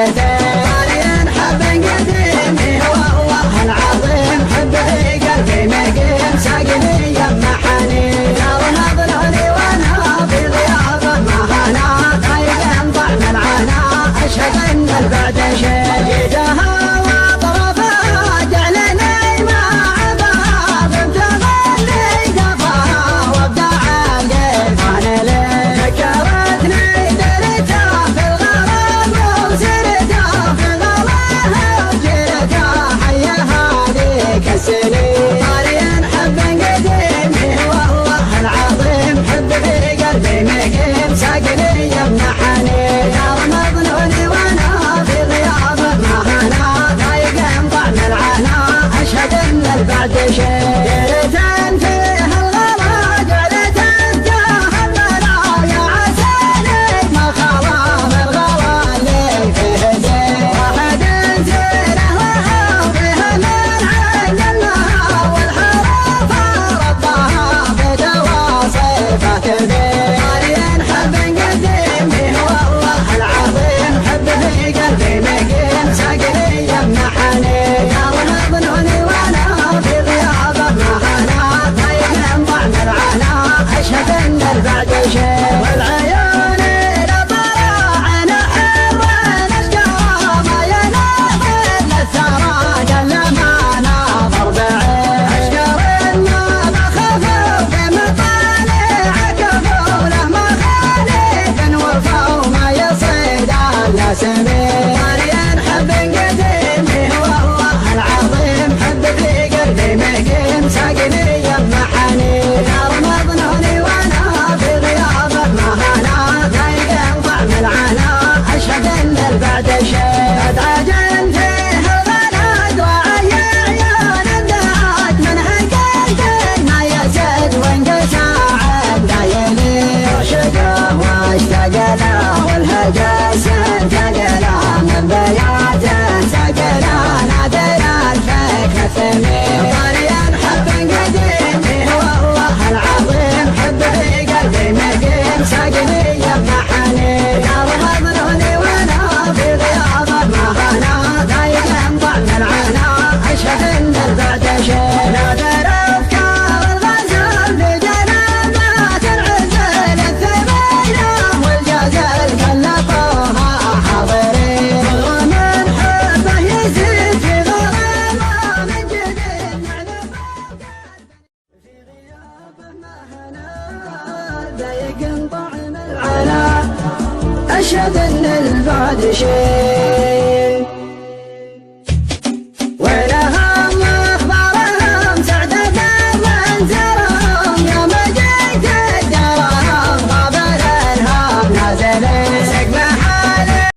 بهجته حب قديم هو الله العظيم حب في قلبي مقيم ساقني يمحني يلا ظلوني وانا في غيابه مهانا طيب طعم العنا اشهد ان البعد شيء جدها واطرافها جعلني مع باب تغني قفا وابدع القيفان لي ذكرتني درتها في الغرام وسرتها في غلاها وجرتها حيها ذيك السنين طارين حب قديم هو الله العظيم حب في قلبي مقيم ساقني يمنحني يا مظنوني وانا في غيابه مهانا ضايق طعم العنا اشهد ان البعد شيء جرتن فيه الغلا جرتن جاه البلا يا عساني ما خلا من غلا اللي فيه زين واحد زينه لها وفيه من عجلها والحرف ربها بدواصفه كبير طارين حب قديم هو الله العظيم حب في قلبي مقيم ساقني يمنحني يا مظنوني وانا في غيابه مهانا طيب طعم العنا اشهد ان البعد شيء والعيون الى طلع نحر نشقى ما يناظر للثرى جل ما ناظر بعين اشكر انه ما خفوا بمطالع كفوله ما خالف وفا وما يصيد النسمين طارين حب قديم هو الله العظيم حب في قلبي مقيم ساقني يمحني يا مظنوني وانا في غيابه مهانا ضايق طعم العنا اشهد ان البعد شيء قد عجن فيه البلد وعي عيون الدهات من حقيقتي ما يزد وانقسى عدايلي وشقه واشتاق له والهجس انتقى له من بياته ساق له نادر الفكر الثمين طارين حب قديم هو الله العظيم حب في قلبي مقيم ساقني يمنحني يا مظنوني وانا في غيابه مهانا ضايق طعم العنا اشهد ان البعد شيء نادر افكار الغزل في جنبات العزل الثمينه والجزل كلفوها حاضرين ومن حبه يزيد في غرامه من جديد نعذب في غيابه مهنا ضايق طعم العنا اشهد ان البعد شيء